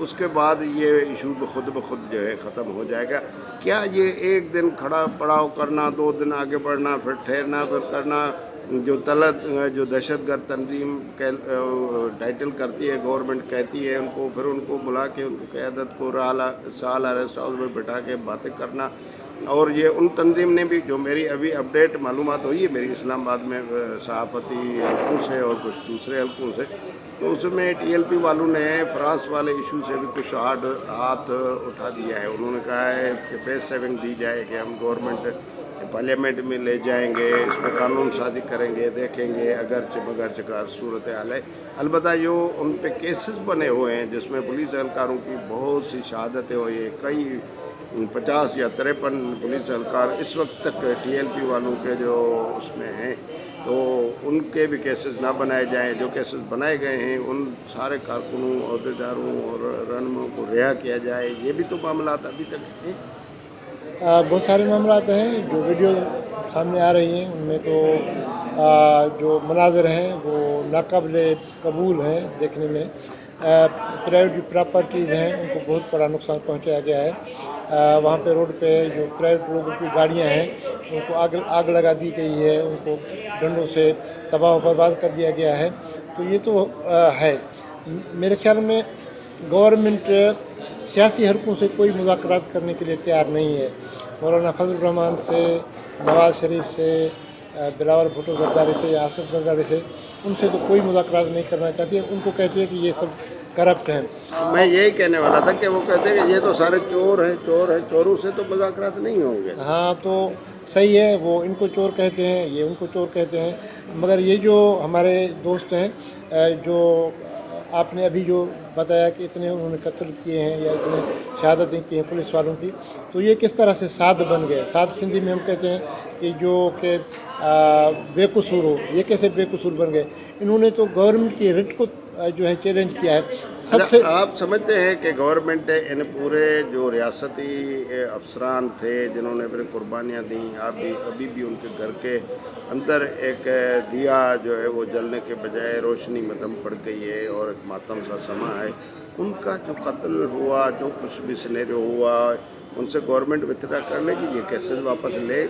اس کے بعد یہ ایشو بخود جو ہے ختم ہو جائے گا. کیا یہ ایک دن کھڑا پڑاؤ کرنا، 2 دن آگے بڑھنا، پھر ٹھہرنا، پھر کرنا، جو دہشت گرد تنظیم ٹائٹل کرتی ہے گورنمنٹ کہتی ہے ان کو، پھر ان کو بلا کے ان کو قیادت کو سال ریسٹ ہاؤس میں بٹھا کے باتیں کرنا. اور یہ ان تنظیم نے بھی، جو میری ابھی اپڈیٹ معلومات ہوئی ہے میری اسلام آباد میں صحافتی حلقوں سے اور کچھ دوسرے حلقوں سے، تو اس میں ٹی ایل پی والوں نے فرانس والے ایشو سے بھی کچھ ہاتھ اٹھا دیا ہے. انہوں نے کہا ہے کہ فیس سیونگ دی جائے کہ ہم گورنمنٹ پارلیمنٹ میں لے جائیں گے، اس میں قانون سازی کریں گے، دیکھیں گے اگرچہ کا صورتحال ہے. البتہ جو ان پہ کیسز بنے ہوئے ہیں جس میں پولیس اہلکاروں کی بہت سی شہادتیں ہوئی ہیں، کئی 50 یا 53 پولیس اہلکار اس وقت تک ٹی ایل پی والوں کے جو اس میں ہیں، تو ان کے بھی کیسز نہ بنائے جائیں. جو کیسز بنائے گئے ہیں ان سارے کارکنوں، عہدیداروں اور رہنماؤں کو رہا کیا جائے. یہ بھی تو معاملات ابھی تک ہیں. بہت سارے معاملات ہیں جو ویڈیو سامنے آ رہی ہیں، ان میں تو جو مناظر ہیں وہ ناقابل قبول ہیں دیکھنے میں. پرائیویٹ پراپرٹیز ہیں ان کو بہت بڑا نقصان پہنچایا گیا ہے. وہاں پہ روڈ پہ جو پرائیویٹ لوگوں کی گاڑیاں ہیں ان کو آگ لگا دی گئی ہے، ان کو ڈنڈوں سے تباہ و برباد کر دیا گیا ہے. تو یہ تو ہے. میرے خیال میں گورنمنٹ سیاسی حلقوں سے کوئی مذاکرات کرنے کے لیے تیار نہیں ہے. مولانا فضل الرحمان سے، نواز شریف سے، بلاول بھٹو زرداری سے یا آصف زرداری سے، ان سے تو کوئی مذاکرات نہیں کرنا چاہتی ہے. ان کو کہتی ہے کہ یہ سب کرپٹ ہیں. میں یہی کہنے والا تھا کہ وہ کہتے ہیں کہ یہ تو سارے چور ہیں، چوروں سے تو مذاکرات نہیں ہوں گے. ہاں تو صحیح ہے، وہ ان کو چور کہتے ہیں، یہ ان کو چور کہتے ہیں. مگر یہ جو ہمارے دوست ہیں، جو آپ نے ابھی جو بتایا کہ اتنے انہوں نے قتل کیے ہیں یا اتنے شہادتیں کی ہیں پولیس والوں کی، تو یہ کس طرح سے سعد بن گئے؟ سعد سندھی میں ہم کہتے ہیں کہ جو کہ بے قصور ہو، یہ کیسے بے قصور بن گئے؟ انہوں نے تو گورنمنٹ کی رٹ کو جو ہے چیلنج کیا ہے. سب سے آپ سمجھتے ہیں کہ گورنمنٹ ان پورے جو ریاستی افسران تھے جنہوں نے اپنی قربانیاں دیں، ابھی بھی ان کے گھر کے اندر ایک دیا جو ہے وہ جلنے کے بجائے روشنی میں دم پڑ گئی ہے اور ایک ماتم سا سما ہے، ان کا جو قتل ہوا، جو کچھ بھی سنیریو ہوا، ان سے گورنمنٹ وتھڈرا کر لے گی، یہ کیسز واپس لے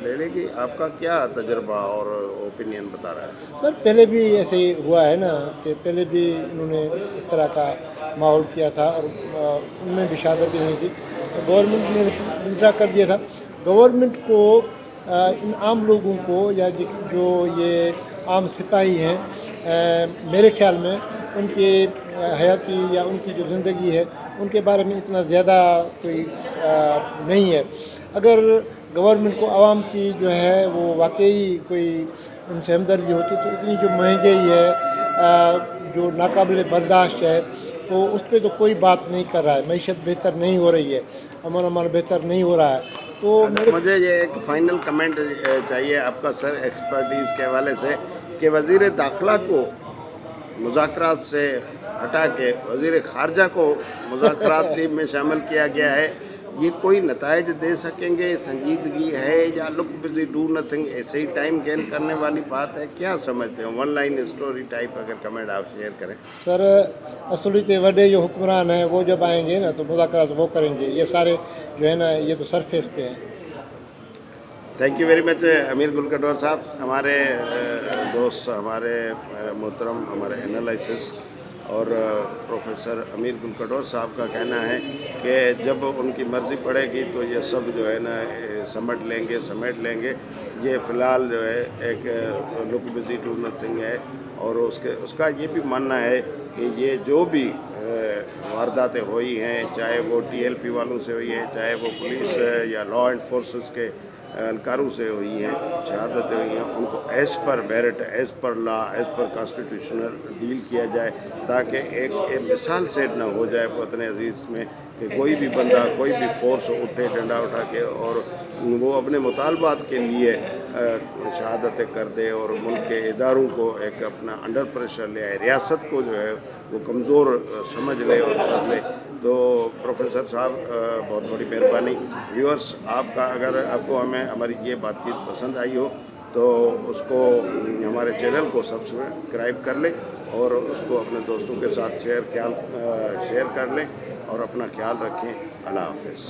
لے گی؟ آپ کا کیا تجربہ اور اوپینین بتا رہا ہے؟ سر پہلے بھی ایسے ہی ہوا ہے نا، کہ پہلے بھی انہوں نے اس طرح کا ماحول کیا تھا اور ان میں بھی شہادتیں ہوئی تھی. گورنمنٹ نے وتھڈرا کر دیا تھا. گورنمنٹ کو ان عام لوگوں کو یا جو یہ عام سپاہی ہیں، میرے خیال میں ان کی حیاتی یا ان کی جو زندگی ہے ان کے بارے میں اتنا زیادہ کوئی نہیں ہے. اگر گورنمنٹ کو عوام کی جو ہے وہ واقعی کوئی ان سے ہمدردی ہوتی تو اتنی جو مہنگائی ہے، جو ناقابل برداشت ہے، تو اس پہ تو کوئی بات نہیں کر رہا ہے. معیشت بہتر نہیں ہو رہی ہے، امن امان بہتر نہیں ہو رہا ہے. تو مجھے یہ ایک فائنل کمنٹ چاہیے آپ کا سر، ایکسپرٹیز کے حوالے سے، کہ وزیر داخلہ کو مذاکرات سے ہٹا کے وزیر خارجہ کو مذاکرات ٹیم میں شامل کیا گیا ہے. یہ کوئی نتائج دے سکیں گے؟ سنجیدگی ہے یا لک بزی ڈو نتھنگ، ایسے ہی ٹائم گین کرنے والی بات ہے؟ کیا سمجھتے ہیں؟ 1 لائن اسٹوری ٹائپ اگر کمنٹ آپ شیئر کریں. سر اصولیت وڈے جو حکمران ہیں وہ جب آئیں گے نا تو مذاکرات وہ کریں گے. یہ سارے جو ہے نا یہ تو سرفیس پہ ہیں. تھینک یو ویری مچ امیر گل کٹور صاحب. ہمارے دوست، ہمارے محترم، ہمارے انالائسس اور پروفیسر امیر گل کٹور صاحب کا کہنا ہے کہ جب ان کی مرضی پڑے گی تو یہ سب جو ہے نا سمیٹ لیں گے. یہ فی الحال جو ہے ایک لک بزی ڈو نتھنگ ہے. اور اس کا یہ بھی ماننا ہے کہ یہ جو بھی وارداتیں ہوئی ہیں، چاہے وہ ٹی ایل پی والوں سے ہوئی ہیں، چاہے وہ پولیس یا لا اینڈ فورسز کے اہلکاروں سے ہوئی ہیں، شہادتیں ہوئی ہیں، ان کو as per merit, as per law, as per constitutional deal کیا جائے، تاکہ ایک مثال سیٹ نہ ہو جائے وطن عزیز میں کہ کوئی بھی بندہ، کوئی بھی فورس اٹھے ڈنڈا اٹھا کے اور وہ اپنے مطالبات کے لیے شہادتیں کر دے اور ملک کے اداروں کو ایک اپنا انڈر پریشر لے آئے، ریاست کو جو ہے وہ کمزور سمجھ لے اور کر لے. تو پروفیسر صاحب بہت بڑی مہربانی. ویورز، اگر آپ کو ہماری یہ بات چیت پسند آئی ہو تو اس کو ہمارے چینل کو سبسکرائب کر لیں اور اس کو اپنے دوستوں کے ساتھ شیئر کر لیں اور اپنا خیال رکھیں. اللہ حافظ.